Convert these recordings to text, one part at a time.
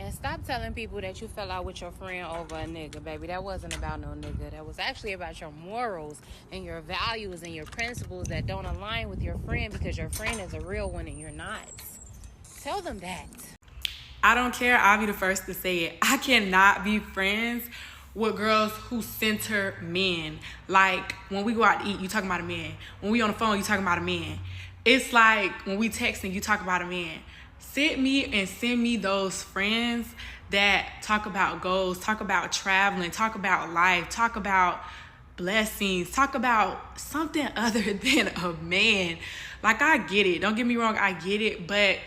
And stop telling people that you fell out with your friend over a nigga, baby. That wasn't about no nigga. That was actually about your morals and your values and your principles that don't align with your friend because your friend is a real one and you're not. Tell them that. I don't care. I'll be the first to say it. I cannot be friends with girls who center men. Like, when we go out to eat, you talking about a man. When we on the phone, you talking about a man. It's like when we texting, you talk about a man. Sit me and send me those friends that talk about goals, talk about traveling, talk about life, talk about blessings, talk about something other than a man. Like, I get it. Don't get me wrong, I get it, but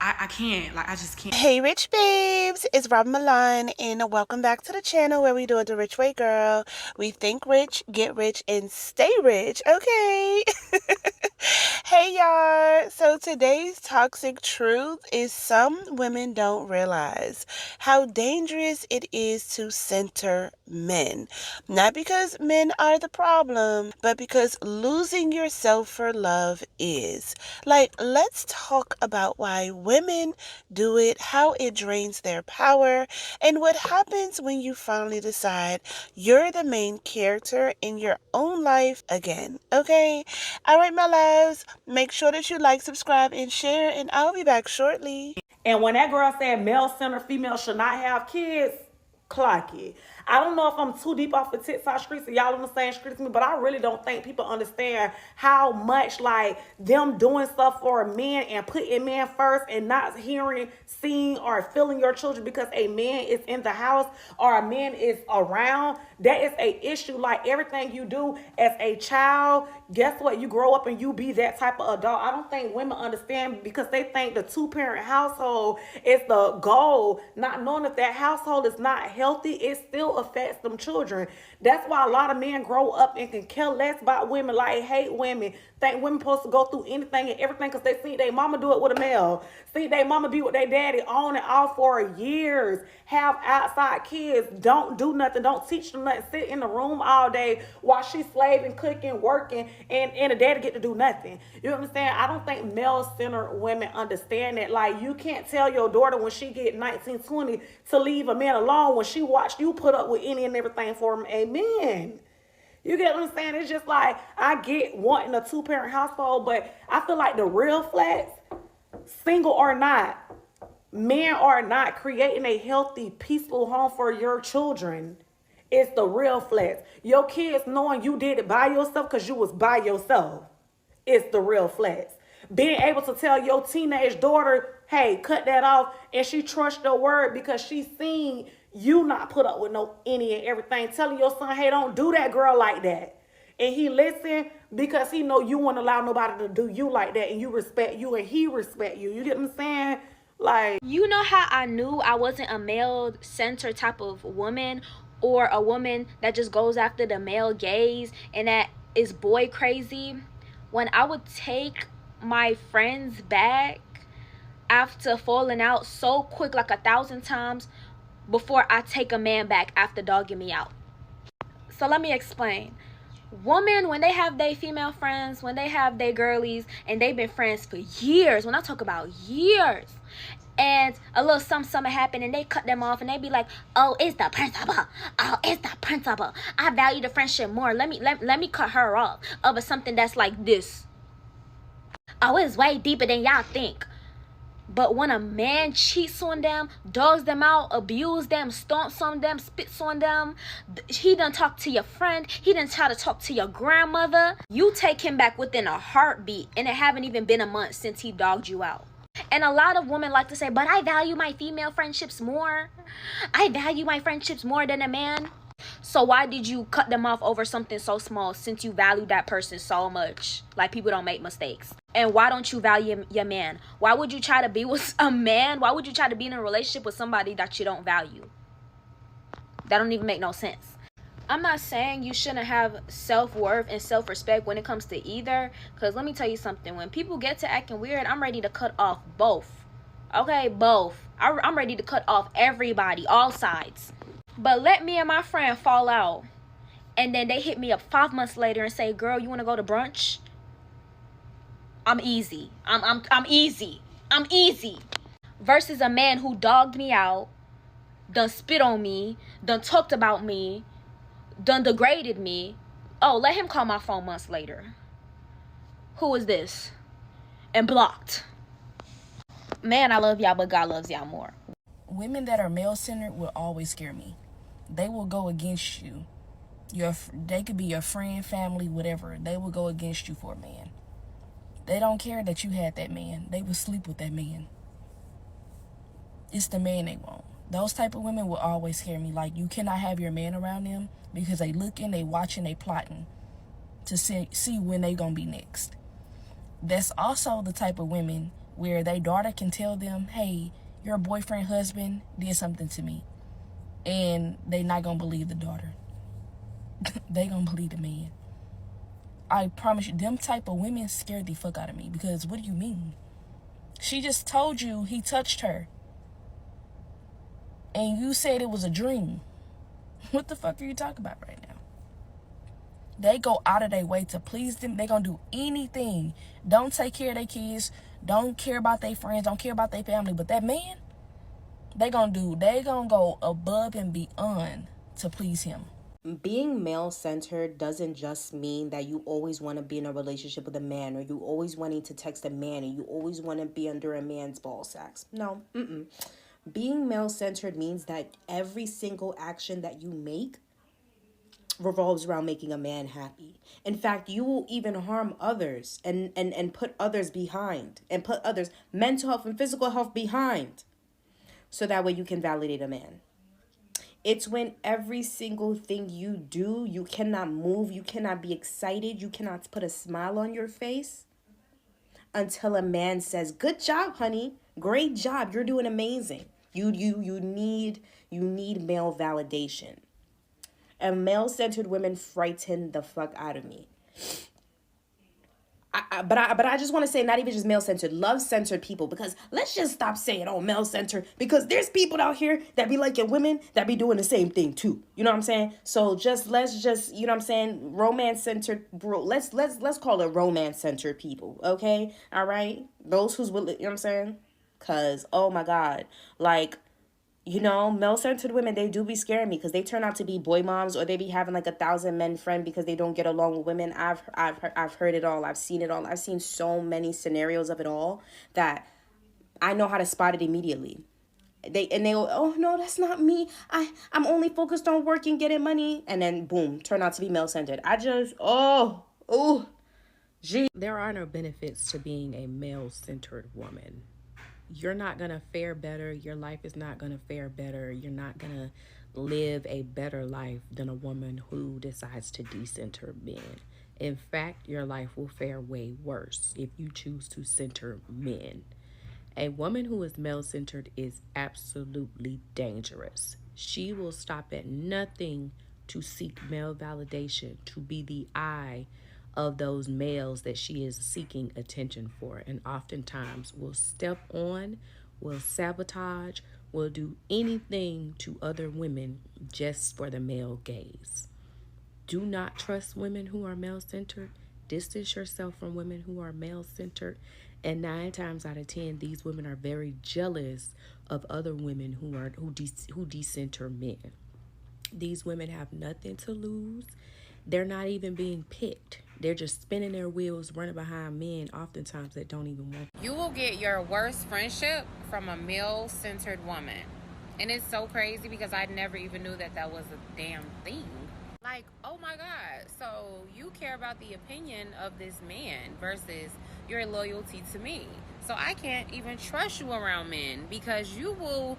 I can't. Like, I just can't. Hey, Rych Babes, it's Robyn Milan, and welcome back to the channel where we do it the Rych Way, girl. We think rich, get rich, and stay rich, okay? Hey, y'all. So today's toxic truth is some women don't realize how dangerous it is to center men. Not because men are the problem, but because losing yourself for love is. Like, let's talk about why women do it, how it drains their power, and what happens when you finally decide you're the main character in your own life again, okay? All right, my loves, make sure that you like, subscribe, and share, and I'll be back shortly. And when that girl said male-centered female should not have kids, clock it. I don't know if I'm too deep off the TikTok streets and y'all on the same streets as me, but I really don't think people understand how much like them doing stuff for men and putting men first and not hearing, seeing, or feeling your children because a man is in the house or a man is around. That is a issue. Like everything you do as a child, guess what? You grow up and you be that type of adult. I don't think women understand because they think the two-parent household is the goal, not knowing if that household is not healthy, it still affects them children. That's why a lot of men grow up and can care less about women, like hate women, think women supposed to go through anything and everything because they see their mama do it with a male, see their mama be with their daddy on and off for years, have outside kids, don't do nothing, don't teach them nothing, sit in the room all day while she's slaving, cooking, working, and the daddy get to do nothing. You know what I'm saying? I don't think male-centered women understand that. Like, you can't tell your daughter when she get 19, 20 to leave a man alone when she watched you put up with any and everything for him. Amen. You get what I'm saying? It's just like, I get wanting a two-parent household, but I feel like the real flex, single or not, men are not creating a healthy, peaceful home for your children. It's the real flex. Your kids knowing you did it by yourself because you was by yourself. It's the real flex. Being able to tell your teenage daughter, hey, cut that off, and she trusts your word because she's seen you not put up with no any and everything. Telling your son, hey, don't do that girl like that. And he listen because he know you won't allow nobody to do you like that, and you respect you and he respect you. You get what I'm saying? Like, you know how I knew I wasn't a male-centered type of woman or a woman that just goes after the male gaze and that is boy crazy? When I would take my friends back after falling out so quick, like 1,000 times, before I take a man back after dogging me out. So let me explain. Women, when they have their female friends, when they have their girlies, and they've been friends for years, when I talk about years, and a little something happened and they cut them off and they be like, oh, it's the principle. Oh, it's the principle. I value the friendship more. Let me cut her off over something that's like this. Oh, it's way deeper than y'all think. But when a man cheats on them, dogs them out, abuse them, stomps on them, spits on them, he done talk to your friend, he done try to talk to your grandmother, you take him back within a heartbeat, and it haven't even been a month since he dogged you out. And a lot of women like to say, but I value my female friendships more. I value my friendships more than a man. So why did you cut them off over something so small since you value that person so much? Like, people don't make mistakes. And why don't you value your man? Why would you try to be with a man? Why would you try to be in a relationship with somebody that you don't value? That don't even make no sense. I'm not saying you shouldn't have self-worth and self-respect when it comes to either. Because let me tell you something. When people get to acting weird, I'm ready to cut off both. Okay, both. I'm ready to cut off everybody, all sides. But let me and my friend fall out, and then they hit me up 5 months later and say, girl, you want to go to brunch? I'm easy. I'm easy. I'm easy. versus a man who dogged me out, done spit on me, done talked about me, done degraded me. Oh, let him call my phone months later. Who is this? And blocked. Man, I love y'all, but God loves y'all more. Women that are male-centered will always scare me. They will go against you. They could be your friend, family, whatever. They will go against you for a man. They don't care that you had that man. They will sleep with that man. It's the man they want. Those type of women will always scare me. Like, you cannot have your man around them because they looking, they watching, they plotting to see when they gonna be next. That's also the type of women where their daughter can tell them, hey, your boyfriend, husband did something to me. And they not gonna believe the daughter. They gonna believe the man. I promise you, them type of women scared the fuck out of me. Because what do you mean? She just told you he touched her. And you said it was a dream. What the fuck are you talking about right now? They go out of their way to please them. They gonna do anything. Don't take care of their kids. Don't care about their friends. Don't care about their family. But that man, they gonna go above and beyond to please him. Being male-centered doesn't just mean that you always want to be in a relationship with a man, or you always wanting to text a man, or you always want to be under a man's ball sacks. No, Being male-centered means that every single action that you make revolves around making a man happy. In fact, you will even harm others and put others behind, and put others' mental health and physical health behind, so that way you can validate a man. It's when every single thing you do, you cannot move, you cannot be excited, you cannot put a smile on your face until a man says, "Good job, honey. Great job. You're doing amazing." You need male validation. And male-centered women frighten the fuck out of me. But I just want to say, not even just male-centered, love-centered people. Because let's just stop saying, oh, male-centered. Because there's people out here that be liking women that be doing the same thing too. You know what I'm saying? So let's just, you know what I'm saying? Romance-centered, bro. Let's call it romance-centered people. Okay? All right? Those who's willing, you know what I'm saying? Because, oh my God. Like, you know, male-centered women, they do be scaring me because they turn out to be boy moms, or they be having like 1,000 men friend because they don't get along with women. I've heard it all. I've seen it all. I've seen so many scenarios of it all that I know how to spot it immediately. They go, oh no, that's not me. I'm only focused on working, getting money, and then boom, turn out to be male-centered. There are no benefits to being a male-centered woman. You're not going to fare better. Your life is not going to fare better. You're not going to live a better life than a woman who decides to decenter men. In fact, your life will fare way worse if you choose to center men. A woman who is male-centered is absolutely dangerous. She will stop at nothing to seek male validation, to be the eye of those males that she is seeking attention for, and oftentimes will step on, will sabotage, will do anything to other women just for the male gaze. Do not trust women who are male-centered. Distance yourself from women who are male-centered, and 9 times out of 10, these women are very jealous of other women who decenter men. These women have nothing to lose. They're not even being picked. They're just spinning their wheels, running behind men, oftentimes that don't even want them. You will get your worst friendship from a male-centered woman. And it's so crazy because I never even knew that was a damn thing. Like, oh my God, so you care about the opinion of this man versus your loyalty to me. So I can't even trust you around men because you will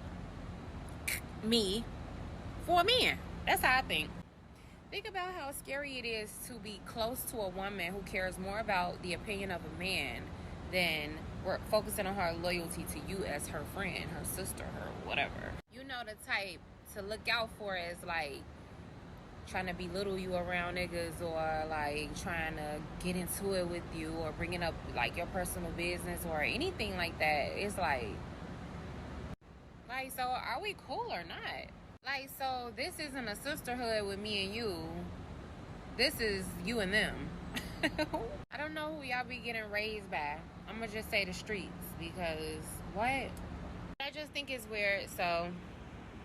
me for a man. That's how I think. Think about how scary it is to be close to a woman who cares more about the opinion of a man than focusing on her loyalty to you as her friend, her sister, her whatever. You know the type to look out for is like trying to belittle you around niggas, or like trying to get into it with you, or bringing up like your personal business or anything like that. It's like so are we cool or not? Like, so this isn't a sisterhood with me and you. This is you and them. I don't know who y'all be getting raised by. I'm gonna just say the streets, because what? I just think it's weird. So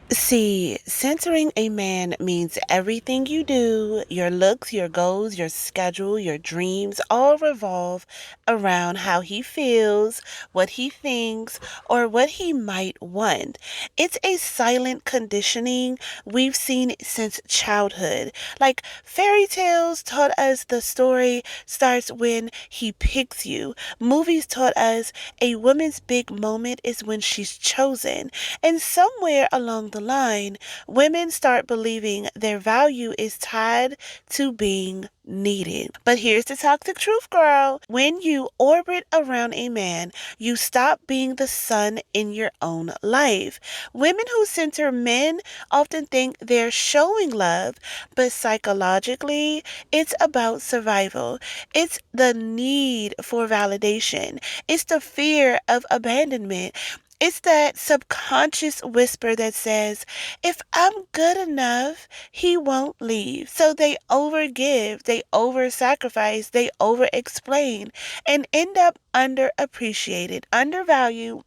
See, centering a man means everything you do, your looks, your goals, your schedule, your dreams, all revolve around how he feels, what he thinks, or what he might want. It's a silent conditioning we've seen since childhood. Like fairy tales taught us the story starts when he picks you. Movies taught us a woman's big moment is when she's chosen. And somewhere along the line, women start believing their value is tied to being needed. But here's the toxic truth, girl. When you orbit around a man, you stop being the sun in your own life. Women who center men often think they're showing love, but psychologically, it's about survival. It's the need for validation. It's the fear of abandonment. It's that subconscious whisper that says, if I'm good enough, he won't leave. So they overgive, they over sacrifice, they over explain, and end up underappreciated, undervalued,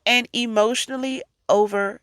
and emotionally overdrawn.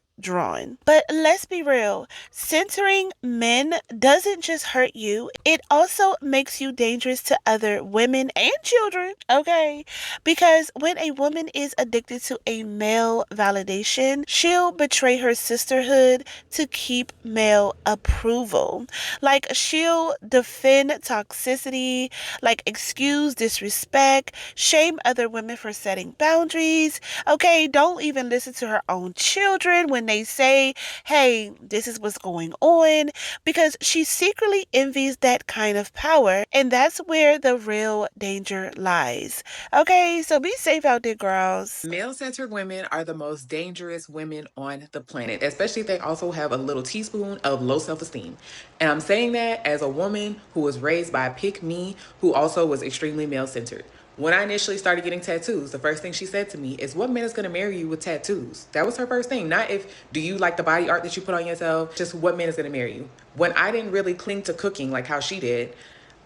But let's be real, centering men doesn't just hurt you, it also makes you dangerous to other women and children, okay? Because when a woman is addicted to a male validation, she'll betray her sisterhood to keep male approval. Like she'll defend toxicity, like excuse disrespect, shame other women for setting boundaries. Okay, don't even listen to her own children when they say, hey, this is what's going on, because she secretly envies that kind of power, and that's where the real danger lies. Okay, so be safe out there, girls. Male-centered women are the most dangerous women on the planet, especially if they also have a little teaspoon of low self-esteem. And I'm saying that as a woman who was raised by a pick me, who also was extremely male-centered. When I initially started getting tattoos, the first thing she said to me is, what man is going to marry you with tattoos? That was her first thing. Not if, do you like the body art that you put on yourself? Just what man is going to marry you? When I didn't really cling to cooking like how she did,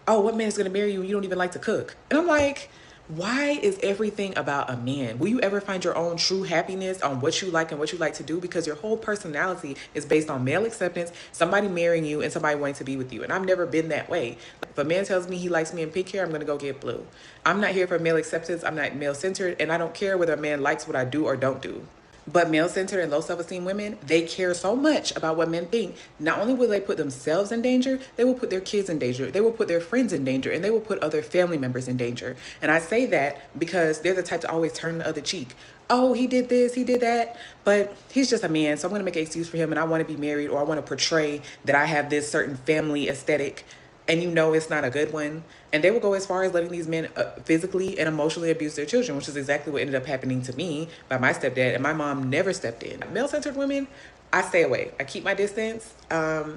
oh, what man is going to marry you? You don't even like to cook. And I'm like, why is everything about a man? Will you ever find your own true happiness on what you like and what you like to do? Because your whole personality is based on male acceptance, somebody marrying you, and somebody wanting to be with you. And I've never been that way. If a man tells me he likes me in pink hair, I'm going to go get blue. I'm not here for male acceptance. I'm not male centered. And I don't care whether a man likes what I do or don't do. But male-centered and low self-esteem women, they care so much about what men think. Not only will they put themselves in danger, they will put their kids in danger. They will put their friends in danger, and they will put other family members in danger. And I say that because they're the type to always turn the other cheek. Oh, he did this, he did that, but he's just a man, so I'm going to make an excuse for him, and I want to be married, or I want to portray that I have this certain family aesthetic, and you know it's not a good one. And they will go as far as letting these men physically and emotionally abuse their children, which is exactly what ended up happening to me by my stepdad. And my mom never stepped in. Male-centered women, I stay away. I keep my distance. I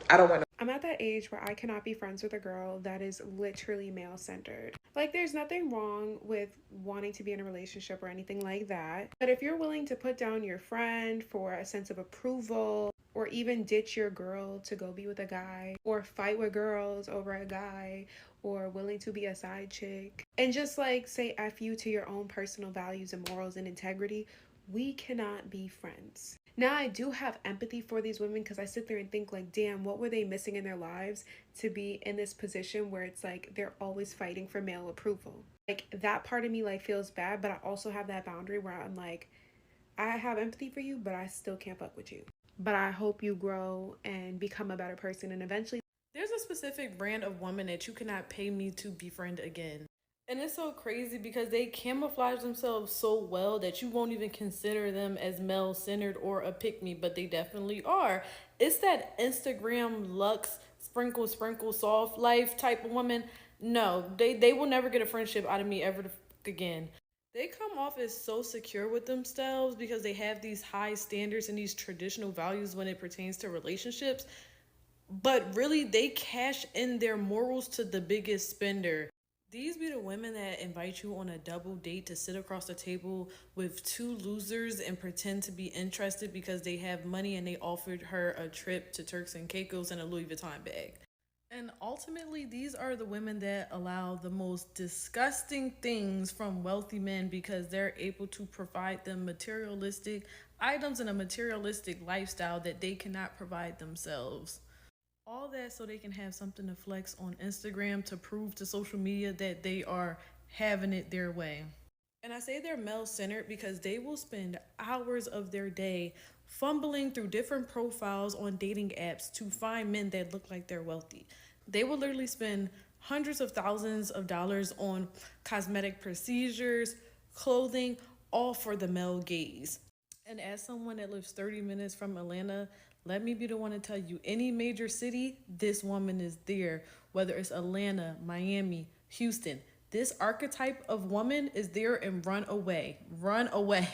don't want to. I'm at that age where I cannot be friends with a girl that is literally male centered. Like, there's nothing wrong with wanting to be in a relationship or anything like that. But if you're willing to put down your friend for a sense of approval, or even ditch your girl to go be with a guy, or fight with girls over a guy, or willing to be a side chick, and just like say F you to your own personal values and morals and integrity, we cannot be friends. Now, I do have empathy for these women because I sit there and think like, damn, what were they missing in their lives to be in this position where it's like they're always fighting for male approval. Like, that part of me like feels bad, but I also have that boundary where I'm like, I have empathy for you, but I still can't fuck with you. But I hope you grow and become a better person, and eventually there's a specific brand of woman that you cannot pay me to befriend again. And it's so crazy because they camouflage themselves so well that you won't even consider them as male centered or a pick me, but they definitely are. It's that Instagram Lux sprinkle, sprinkle, soft life type of woman. No, they will never get a friendship out of me ever again. They come off as so secure with themselves because they have these high standards and these traditional values when it pertains to relationships. But really, they cash in their morals to the biggest spender. These be the women that invite you on a double date to sit across the table with two losers and pretend to be interested because they have money and they offered her a trip to Turks and Caicos and a Louis Vuitton bag. And ultimately, these are the women that allow the most disgusting things from wealthy men because they're able to provide them materialistic items and a materialistic lifestyle that they cannot provide themselves. All that so they can have something to flex on Instagram to prove to social media that they are having it their way. And I say they're male centered because they will spend hours of their day fumbling through different profiles on dating apps to find men that look like they're wealthy. They will literally spend hundreds of thousands of dollars on cosmetic procedures, clothing, all for the male gaze. And as someone that lives 30 minutes from Atlanta, let me be the one to tell you any major city, this woman is there. Whether it's Atlanta, Miami, Houston, this archetype of woman is there and run away. Run away.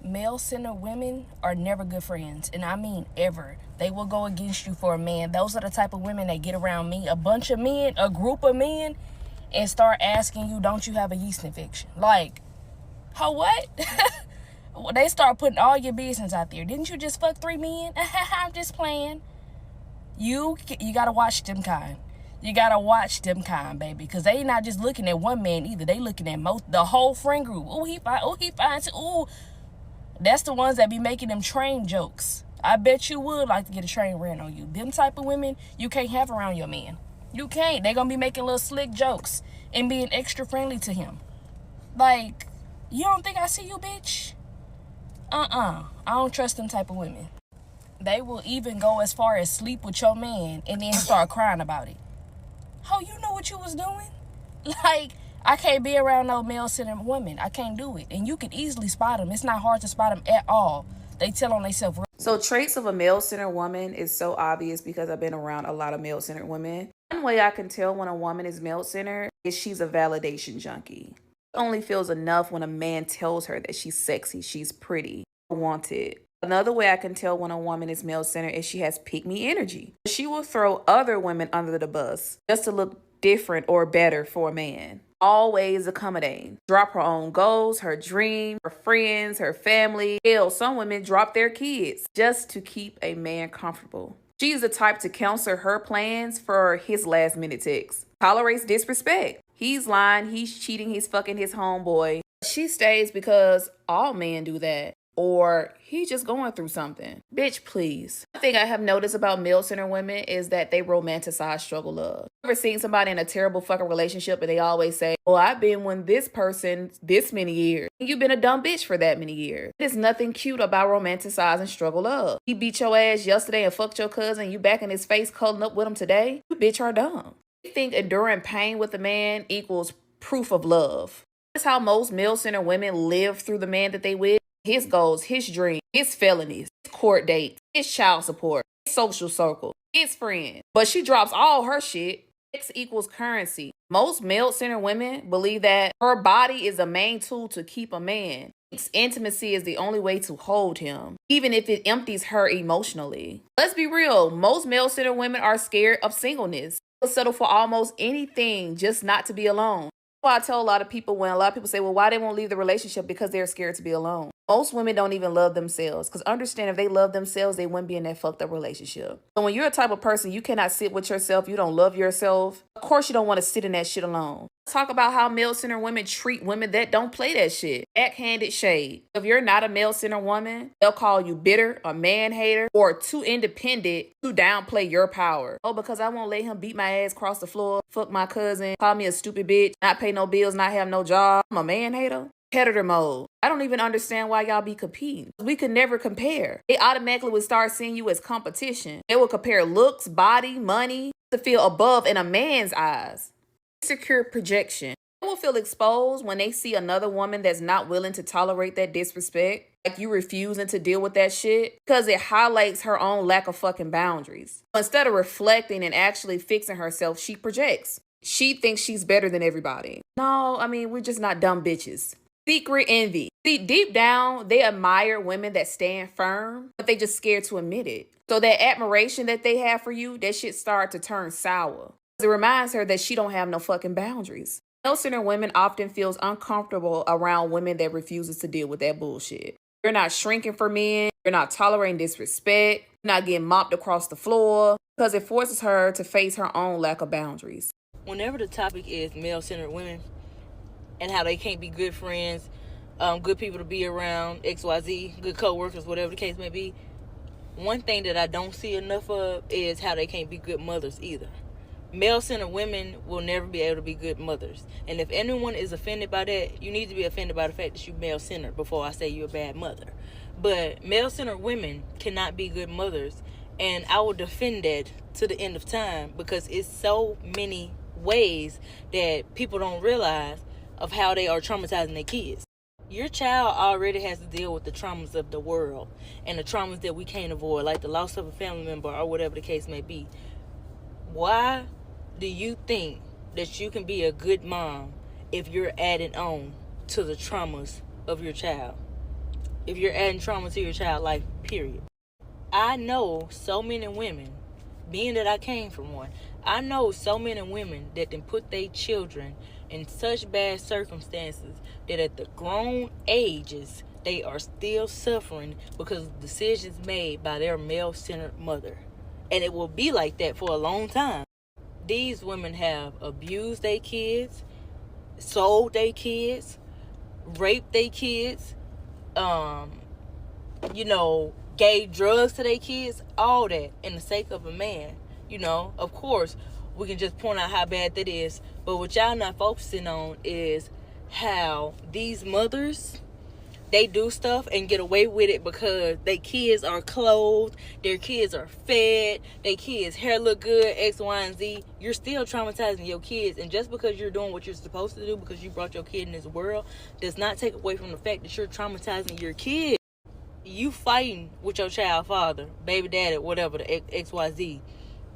Male-centered women are never good friends, and I mean ever. They will go against you for a man. Those are the type of women that get around me, a bunch of men, a group of men, and start asking you, don't you have a yeast infection? Like, how what? They start putting all your business out there. Didn't you just fuck 3 men? I'm just playing. You gotta watch them kind. You gotta watch them kind, baby, because they not just looking at one man either. They looking at the whole friend group. Oh, he fine. Oh, he fine. Ooh. That's the ones that be making them train jokes. I bet you would like to get a train ran on you. Them type of women, you can't have around your man. You can't. They gonna be making little slick jokes and being extra friendly to him. Like, you don't think I see you, bitch? I don't trust them type of women. They will even go as far as sleep with your man and then start crying about it. Oh, you know what you was doing? Like, I can't be around no male-centered woman. I can't do it. And you can easily spot them. It's not hard to spot them at all. They tell on themselves. So traits of a male-centered woman is so obvious because I've been around a lot of male-centered women. One way I can tell when a woman is male-centered is she's a validation junkie. She only feels enough when a man tells her that she's sexy, she's pretty, wanted. Another way I can tell when a woman is male-centered is she has pick-me energy. She will throw other women under the bus just to look different or better for a man. Always accommodating. Drop her own goals, her dreams, her friends, her family. Hell, some women drop their kids just to keep a man comfortable. She's the type to cancel her plans for his last-minute text. Tolerates disrespect. He's lying, he's cheating, he's fucking his homeboy. She stays because all men do that. Or he just going through something. Bitch, please. One thing I have noticed about male-centered women is that they romanticize struggle love. Ever seen somebody in a terrible fucking relationship and they always say, well, I've been with this person this many years. You've been a dumb bitch for that many years. There's nothing cute about romanticizing struggle love. He beat your ass yesterday and fucked your cousin. You back in his face cuddling up with him today. You bitch are dumb. You think enduring pain with a man equals proof of love. That's how most male-centered women live through the man that they with. His goals, his dreams, his felonies, his court dates, his child support, his social circle, his friends. But she drops all her shit. X equals currency. Most male-centered women believe that her body is the main tool to keep a man. Intimacy is the only way to hold him, even if it empties her emotionally. Let's be real. Most male-centered women are scared of singleness. They'll settle for almost anything just not to be alone. I tell a lot of people when a lot of people say, well, why they won't leave the relationship? Because they're scared to be alone. Most women don't even love themselves. Because understand, if they love themselves, they wouldn't be in that fucked up relationship. So when you're a type of person, you cannot sit with yourself, you don't love yourself, of course you don't want to sit in that shit alone. Talk about how male-centered women treat women that don't play that shit. Backhanded shade. If you're not a male-centered woman, they'll call you bitter, a man-hater, or too independent to downplay your power. Oh, because I won't let him beat my ass across the floor, fuck my cousin, call me a stupid bitch, not pay no bills, not have no job. I'm a man-hater. Competitor mode. I don't even understand why y'all be competing. We could never compare. They automatically would start seeing you as competition. They will compare looks, body, money to feel above in a man's eyes. Insecure projection. They will feel exposed when they see another woman that's not willing to tolerate that disrespect. Like you refusing to deal with that shit because it highlights her own lack of fucking boundaries. Instead of reflecting and actually fixing herself, she projects. She thinks she's better than everybody. No, I mean, we're just not dumb bitches. Secret envy. See, deep down, they admire women that stand firm, but they just scared to admit it. So that admiration that they have for you, that shit start to turn sour. It reminds her that she don't have no fucking boundaries. Male-centered women often feels uncomfortable around women that refuses to deal with that bullshit. You're not shrinking for men. You're not tolerating disrespect. You're not getting mopped across the floor because it forces her to face her own lack of boundaries. Whenever the topic is male-centered women and how they can't be good friends, good people to be around, XYZ, good co-workers, whatever the case may be, one thing that I don't see enough of is how they can't be good mothers either. Male-centered women will never be able to be good mothers. And if anyone is offended by that, you need to be offended by the fact that you're male-centered before I say you're a bad mother. But male-centered women cannot be good mothers. And I will defend that to the end of time because it's so many ways that people don't realize of how they are traumatizing their kids. Your child already has to deal with the traumas of the world and the traumas that we can't avoid, like the loss of a family member or whatever the case may be. Why do you think that you can be a good mom if you're adding on to the traumas of your child? If you're adding trauma to your child's life, period. I know so many women, being that I came from one, I know so many women that then put their children in such bad circumstances that at the grown ages, they are still suffering because of decisions made by their male-centered mother. And it will be like that for a long time. These women have abused their kids, sold their kids, raped their kids, gave drugs to their kids, all that in the sake of a man. Of course, we can just point out how bad that is. But what y'all not focusing on is how these mothers, they do stuff and get away with it because their kids are clothed, their kids are fed, their kids' hair look good, X, Y, and Z. You're still traumatizing your kids. And just because you're doing what you're supposed to do because you brought your kid in this world does not take away from the fact that you're traumatizing your kid. You fighting with your child father, baby daddy, whatever, the XYZ,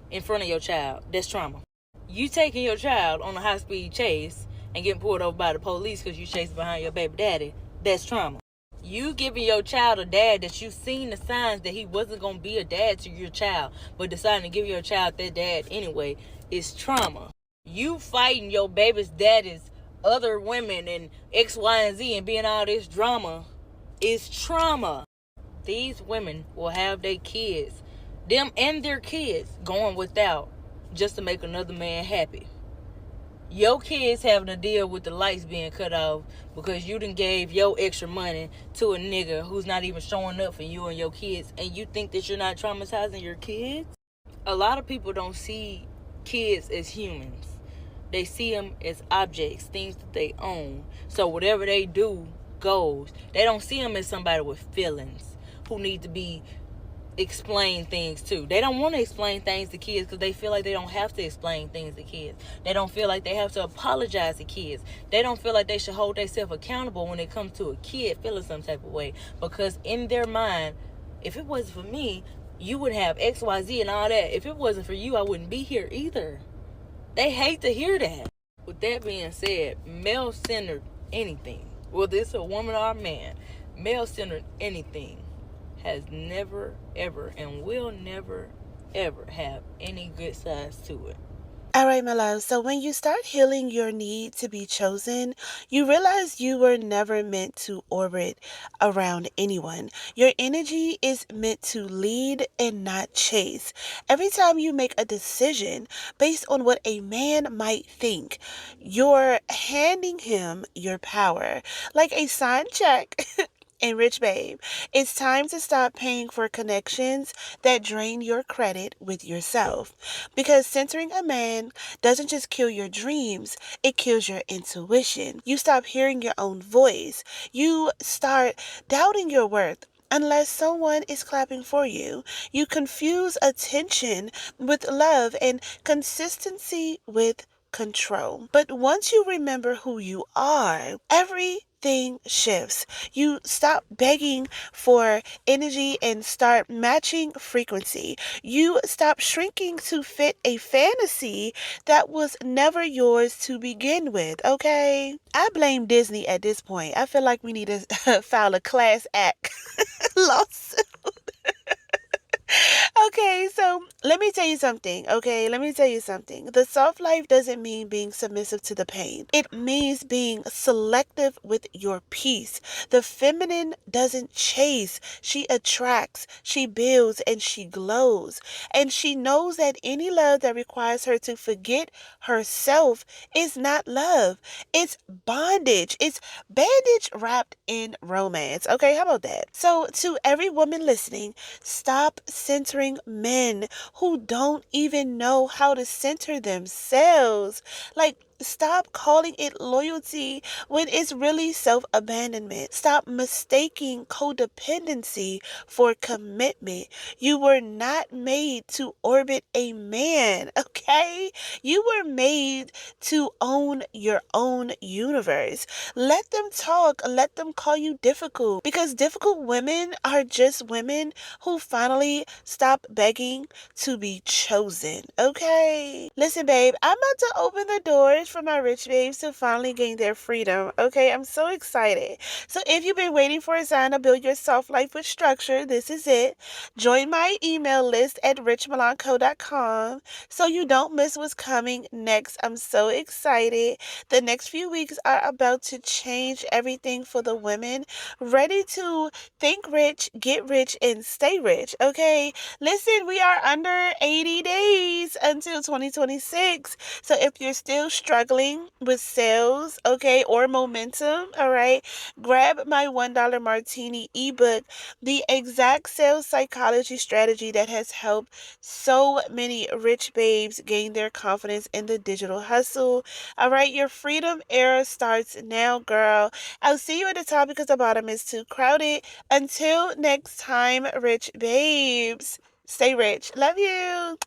in front of your child, that's trauma. You taking your child on a high-speed chase and getting pulled over by the police because you chasing behind your baby daddy, that's trauma. You giving your child a dad that you seen the signs that he wasn't going to be a dad to your child, but deciding to give your child that dad anyway, is trauma. You fighting your baby's daddy's other women and X, Y, and Z and being all this drama is trauma. These women will have their kids, them and their kids, going without just to make another man happy. Your kids having to deal with the lights being cut off because you done gave your extra money to a nigga who's not even showing up for you and your kids, and you think that you're not traumatizing your kids? A lot of people don't see kids as humans. They see them as objects, things that they own. So whatever they do goes. They don't see them as somebody with feelings who need to be explained things to. They don't want to explain things to kids because they feel like they don't have to explain things to kids. They don't feel like they have to apologize to kids. They don't feel like they should hold themselves accountable when it comes to a kid feeling some type of way, because in their mind, if it wasn't for me, you would have XYZ and all that. If it wasn't for you, I wouldn't be here either. They hate to hear that. With that being said, male-centered anything, whether it's a woman or a man, male-centered anything has never, ever, and will never, ever have any good sides to it. All right, my love. So when you start healing your need to be chosen, you realize you were never meant to orbit around anyone. Your energy is meant to lead and not chase. Every time you make a decision based on what a man might think, you're handing him your power, like a signed check. And Rych Babe, it's time to stop paying for connections that drain your credit with yourself. Because centering a man doesn't just kill your dreams, it kills your intuition. You stop hearing your own voice. You start doubting your worth unless someone is clapping for you. You confuse attention with love and consistency with control. But once you remember who you are, everything shifts. You stop begging for energy and start matching frequency. You stop shrinking to fit a fantasy that was never yours to begin with, okay? I blame Disney at this point. I feel like we need to file a class act lawsuit. Okay, so let me tell you something, okay? Let me tell you something. The soft life doesn't mean being submissive to the pain. It means being selective with your peace. The feminine doesn't chase. She attracts, she builds, and she glows. And she knows that any love that requires her to forget herself is not love. It's bondage. It's bandage wrapped in romance. Okay, how about that? So to every woman listening, stop centering men who don't even know how to center themselves. Like, stop calling it loyalty when it's really self-abandonment. Stop mistaking codependency for commitment. You were not made to orbit a man, okay? You were made to own your own universe. Let them talk. Let them call you difficult, because difficult women are just women who finally stop begging to be chosen, okay? Listen, babe, I'm about to open the doors for my rich babes to finally gain their freedom, okay? I'm so excited. So if you've been waiting for a sign to build your soft life with structure, this is it. Join my email list at richmilanco.com so you don't miss what's coming next. I'm so excited. The next few weeks are about to change everything for the women ready to think rich, get rich, and stay rich, okay? Listen, we are under 80 days until 2026. So if you're still struggling with sales, okay, or momentum, all right, grab my $1 martini ebook, the exact sales psychology strategy that has helped so many rich babes gain their confidence in the digital hustle. All right, your freedom era starts now, girl. I'll see you at the top because the bottom is too crowded. Until next time, rich babes, stay rich. Love you.